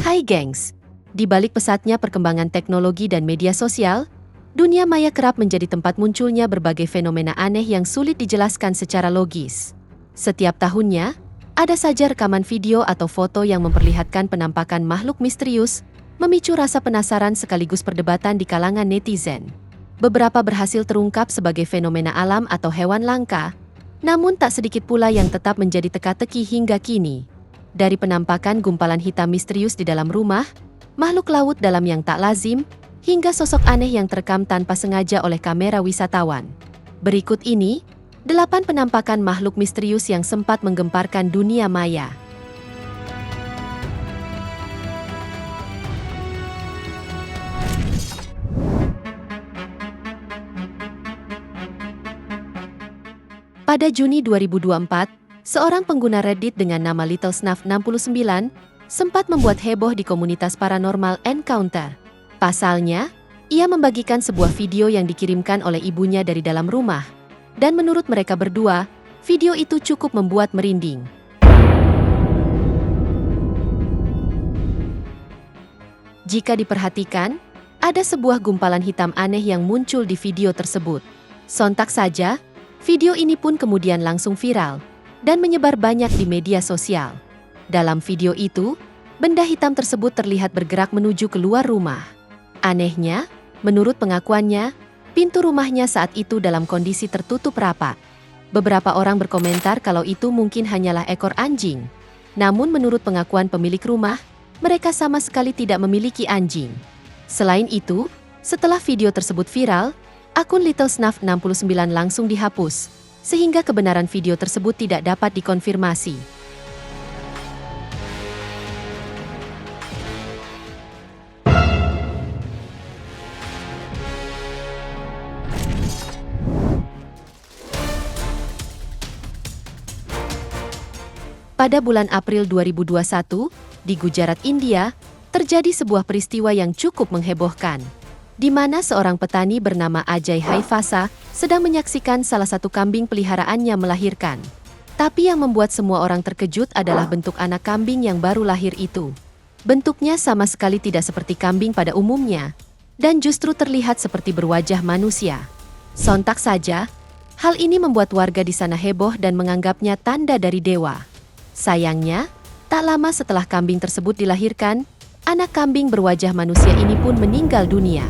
Hai gengs, di balik pesatnya perkembangan teknologi dan media sosial, dunia maya kerap menjadi tempat munculnya berbagai fenomena aneh yang sulit dijelaskan secara logis. Setiap tahunnya, ada saja rekaman video atau foto yang memperlihatkan penampakan makhluk misterius, memicu rasa penasaran sekaligus perdebatan di kalangan netizen. Beberapa berhasil terungkap sebagai fenomena alam atau hewan langka, namun tak sedikit pula yang tetap menjadi teka-teki hingga kini. Dari penampakan gumpalan hitam misterius di dalam rumah, makhluk laut dalam yang tak lazim, hingga sosok aneh yang terekam tanpa sengaja oleh kamera wisatawan. Berikut ini, 8 penampakan makhluk misterius yang sempat menggemparkan dunia maya. Pada Juni 2024, seorang pengguna Reddit dengan nama LittleSnuff69 sempat membuat heboh di komunitas paranormal Encounter. Pasalnya, ia membagikan sebuah video yang dikirimkan oleh ibunya dari dalam rumah. Dan menurut mereka berdua, video itu cukup membuat merinding. Jika diperhatikan, ada sebuah gumpalan hitam aneh yang muncul di video tersebut. Sontak saja, video ini pun kemudian langsung viral dan menyebar banyak di media sosial. Dalam video itu, benda hitam tersebut terlihat bergerak menuju keluar rumah. Anehnya, menurut pengakuannya, pintu rumahnya saat itu dalam kondisi tertutup rapat. Beberapa orang berkomentar kalau itu mungkin hanyalah ekor anjing. Namun menurut pengakuan pemilik rumah, mereka sama sekali tidak memiliki anjing. Selain itu, setelah video tersebut viral, akun LittleSnuff69 langsung dihapus, sehingga kebenaran video tersebut tidak dapat dikonfirmasi. Pada bulan April 2021, di Gujarat, India, terjadi sebuah peristiwa yang cukup menghebohkan, di mana seorang petani bernama Ajay Haifasa sedang menyaksikan salah satu kambing peliharaannya melahirkan. Tapi yang membuat semua orang terkejut adalah bentuk anak kambing yang baru lahir itu. Bentuknya sama sekali tidak seperti kambing pada umumnya, dan justru terlihat seperti berwajah manusia. Sontak saja, hal ini membuat warga di sana heboh dan menganggapnya tanda dari dewa. Sayangnya, tak lama setelah kambing tersebut dilahirkan, anak kambing berwajah manusia ini pun meninggal dunia.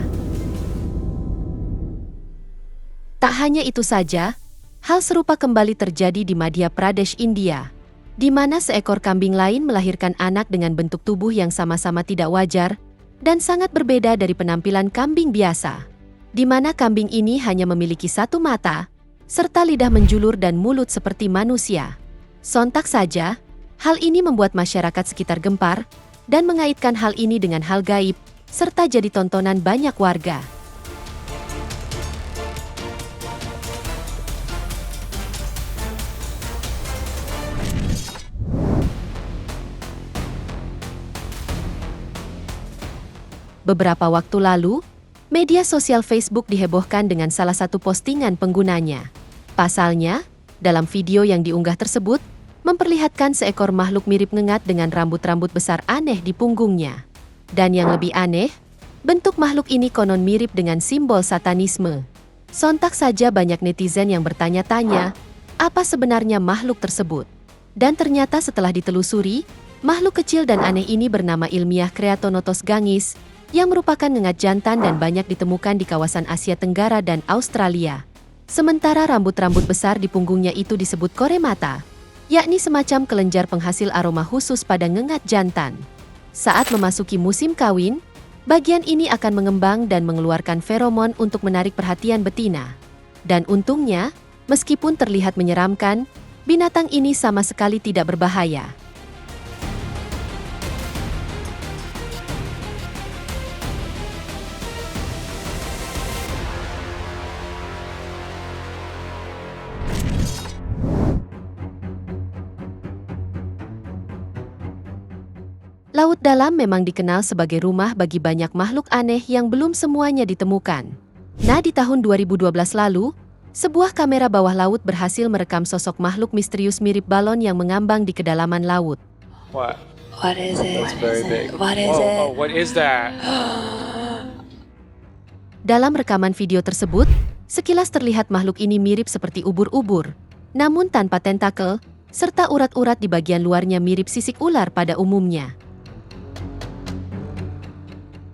Tak hanya itu saja, hal serupa kembali terjadi di Madhya Pradesh, India, di mana seekor kambing lain melahirkan anak dengan bentuk tubuh yang sama-sama tidak wajar dan sangat berbeda dari penampilan kambing biasa, di mana kambing ini hanya memiliki satu mata, serta lidah menjulur dan mulut seperti manusia. Sontak saja, hal ini membuat masyarakat sekitar gempar dan mengaitkan hal ini dengan hal gaib, serta jadi tontonan banyak warga. Beberapa waktu lalu, media sosial Facebook dihebohkan dengan salah satu postingan penggunanya. Pasalnya, dalam video yang diunggah tersebut, memperlihatkan seekor makhluk mirip ngengat dengan rambut-rambut besar aneh di punggungnya. Dan yang lebih aneh, bentuk makhluk ini konon mirip dengan simbol satanisme. Sontak saja banyak netizen yang bertanya-tanya, apa sebenarnya makhluk tersebut? Dan ternyata setelah ditelusuri, makhluk kecil dan aneh ini bernama ilmiah Kreatonotos gangis, yang merupakan ngengat jantan dan banyak ditemukan di kawasan Asia Tenggara dan Australia. Sementara rambut-rambut besar di punggungnya itu disebut koremata, yakni semacam kelenjar penghasil aroma khusus pada ngengat jantan. Saat memasuki musim kawin, bagian ini akan mengembang dan mengeluarkan feromon untuk menarik perhatian betina. Dan untungnya, meskipun terlihat menyeramkan, binatang ini sama sekali tidak berbahaya. Laut dalam memang dikenal sebagai rumah bagi banyak makhluk aneh yang belum semuanya ditemukan. Nah, di tahun 2012 lalu, sebuah kamera bawah laut berhasil merekam sosok makhluk misterius mirip balon yang mengambang di kedalaman laut. What? What is it? That's very big. What is Whoa, it? oh, what is that? Dalam rekaman video tersebut, sekilas terlihat makhluk ini mirip seperti ubur-ubur, namun tanpa tentakel, serta urat-urat di bagian luarnya mirip sisik ular pada umumnya.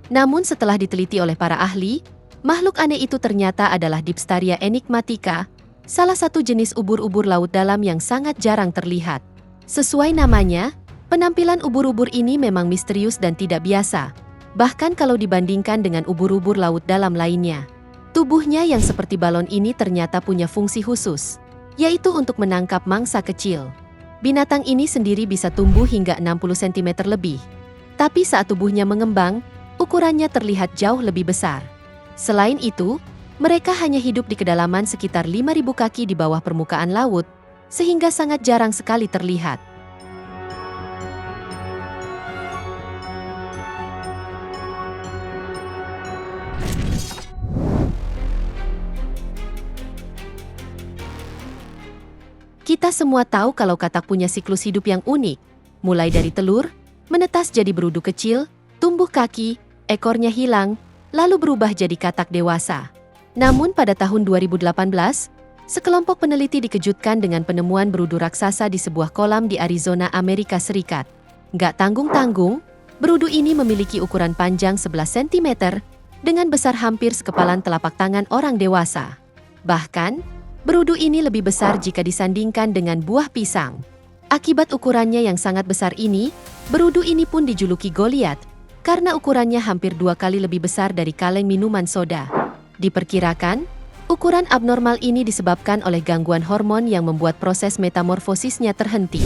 Namun setelah diteliti oleh para ahli, makhluk aneh itu ternyata adalah Dipstaria enigmatica, salah satu jenis ubur-ubur laut dalam yang sangat jarang terlihat. Sesuai namanya, penampilan ubur-ubur ini memang misterius dan tidak biasa, bahkan kalau dibandingkan dengan ubur-ubur laut dalam lainnya. Tubuhnya yang seperti balon ini ternyata punya fungsi khusus, yaitu untuk menangkap mangsa kecil. Binatang ini sendiri bisa tumbuh hingga 60 cm lebih. Tapi saat tubuhnya mengembang, ukurannya terlihat jauh lebih besar. Selain itu, mereka hanya hidup di kedalaman sekitar 5.000 kaki di bawah permukaan laut, sehingga sangat jarang sekali terlihat. Kita semua tahu kalau katak punya siklus hidup yang unik, mulai dari telur, menetas jadi berudu kecil, tumbuh kaki, ekornya hilang, lalu berubah jadi katak dewasa. Namun pada tahun 2018, sekelompok peneliti dikejutkan dengan penemuan berudu raksasa di sebuah kolam di Arizona, Amerika Serikat. Nggak tanggung-tanggung, berudu ini memiliki ukuran panjang 11 cm, dengan besar hampir sekepalan telapak tangan orang dewasa. Bahkan, berudu ini lebih besar jika disandingkan dengan buah pisang. Akibat ukurannya yang sangat besar ini, berudu ini pun dijuluki Goliat, karena ukurannya hampir 2 kali lebih besar dari kaleng minuman soda. Diperkirakan, ukuran abnormal ini disebabkan oleh gangguan hormon yang membuat proses metamorfosisnya terhenti.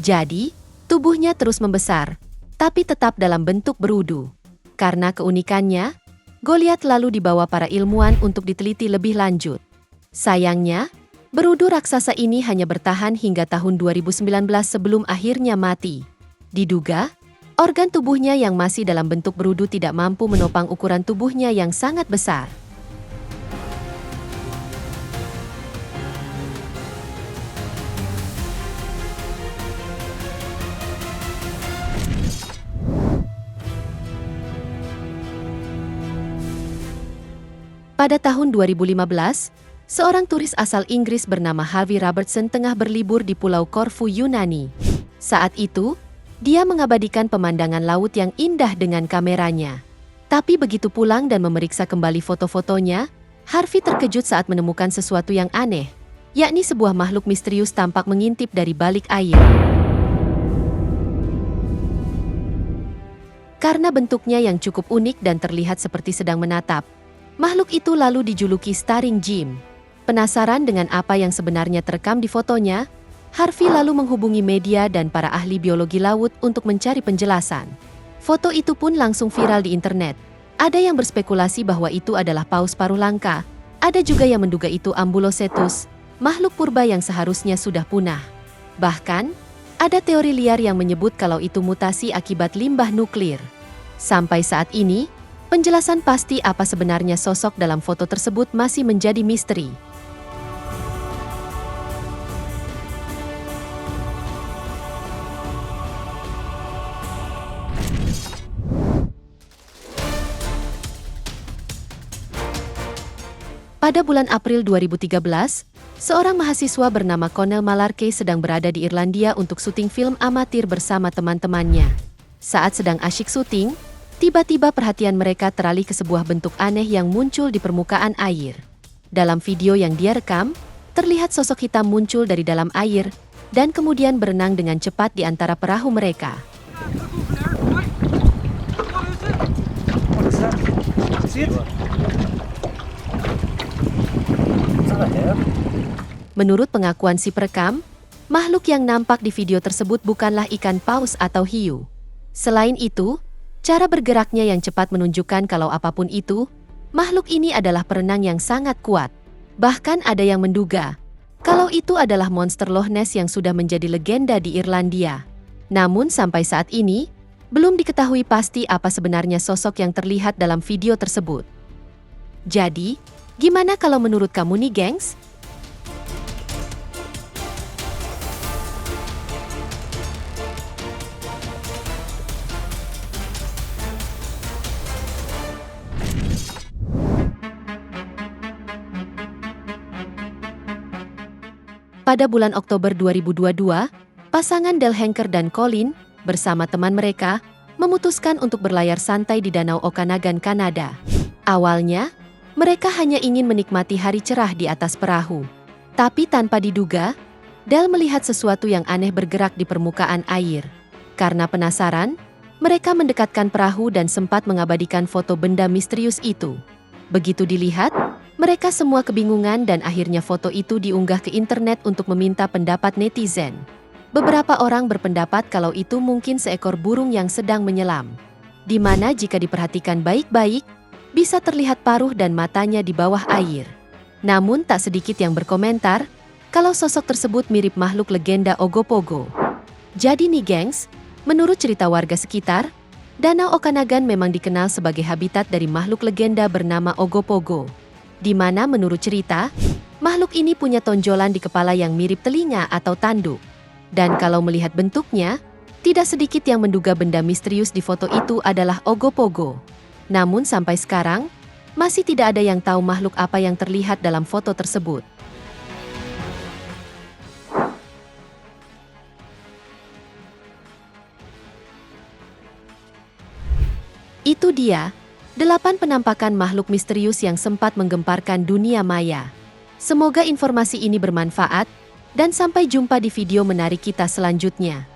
Jadi, tubuhnya terus membesar, tapi tetap dalam bentuk berudu. Karena keunikannya, Goliat lalu dibawa para ilmuwan untuk diteliti lebih lanjut. Sayangnya, berudu raksasa ini hanya bertahan hingga tahun 2019 sebelum akhirnya mati. Diduga, organ tubuhnya yang masih dalam bentuk berudu tidak mampu menopang ukuran tubuhnya yang sangat besar. Pada tahun 2015, seorang turis asal Inggris bernama Harvey Robertson tengah berlibur di Pulau Corfu, Yunani. Saat itu, dia mengabadikan pemandangan laut yang indah dengan kameranya. Tapi begitu pulang dan memeriksa kembali foto-fotonya, Harvey terkejut saat menemukan sesuatu yang aneh, yakni sebuah makhluk misterius tampak mengintip dari balik air. Karena bentuknya yang cukup unik dan terlihat seperti sedang menatap, makhluk itu lalu dijuluki Staring Jim. Penasaran dengan apa yang sebenarnya terekam di fotonya, Harvey lalu menghubungi media dan para ahli biologi laut untuk mencari penjelasan. Foto itu pun langsung viral di internet. Ada yang berspekulasi bahwa itu adalah paus paruh langka, ada juga yang menduga itu Ambulocetus, makhluk purba yang seharusnya sudah punah. Bahkan, ada teori liar yang menyebut kalau itu mutasi akibat limbah nuklir. Sampai saat ini, penjelasan pasti apa sebenarnya sosok dalam foto tersebut masih menjadi misteri. Pada bulan April 2013, seorang mahasiswa bernama Connell Malarkey sedang berada di Irlandia untuk syuting film amatir bersama teman-temannya. Saat sedang asyik syuting, tiba-tiba perhatian mereka teralih ke sebuah bentuk aneh yang muncul di permukaan air. Dalam video yang dia rekam, terlihat sosok hitam muncul dari dalam air dan kemudian berenang dengan cepat di antara perahu mereka. Menurut pengakuan si perekam, makhluk yang nampak di video tersebut bukanlah ikan paus atau hiu. Selain itu, cara bergeraknya yang cepat menunjukkan kalau apapun itu, makhluk ini adalah perenang yang sangat kuat. Bahkan ada yang menduga kalau itu adalah monster Loch Ness yang sudah menjadi legenda di Irlandia. Namun sampai saat ini, belum diketahui pasti apa sebenarnya sosok yang terlihat dalam video tersebut. Jadi, gimana kalau menurut kamu nih, gengs? Pada bulan Oktober 2022, pasangan Del Henker dan Colin bersama teman mereka memutuskan untuk berlayar santai di Danau Okanagan, Kanada. Awalnya, mereka hanya ingin menikmati hari cerah di atas perahu. Tapi tanpa diduga, Del melihat sesuatu yang aneh bergerak di permukaan air. Karena penasaran, mereka mendekatkan perahu dan sempat mengabadikan foto benda misterius itu. Begitu dilihat, mereka semua kebingungan dan akhirnya foto itu diunggah ke internet untuk meminta pendapat netizen. Beberapa orang berpendapat kalau itu mungkin seekor burung yang sedang menyelam, di mana jika diperhatikan baik-baik, bisa terlihat paruh dan matanya di bawah air. Namun tak sedikit yang berkomentar kalau sosok tersebut mirip makhluk legenda Ogopogo. Jadi nih gengs, menurut cerita warga sekitar, Danau Okanagan memang dikenal sebagai habitat dari makhluk legenda bernama Ogopogo, di mana menurut cerita, makhluk ini punya tonjolan di kepala yang mirip telinga atau tanduk. Dan kalau melihat bentuknya, tidak sedikit yang menduga benda misterius di foto itu adalah Ogopogo. Namun sampai sekarang, masih tidak ada yang tahu makhluk apa yang terlihat dalam foto tersebut. Itu dia, 8 penampakan makhluk misterius yang sempat menggemparkan dunia maya. Semoga informasi ini bermanfaat, dan sampai jumpa di video menarik kita selanjutnya.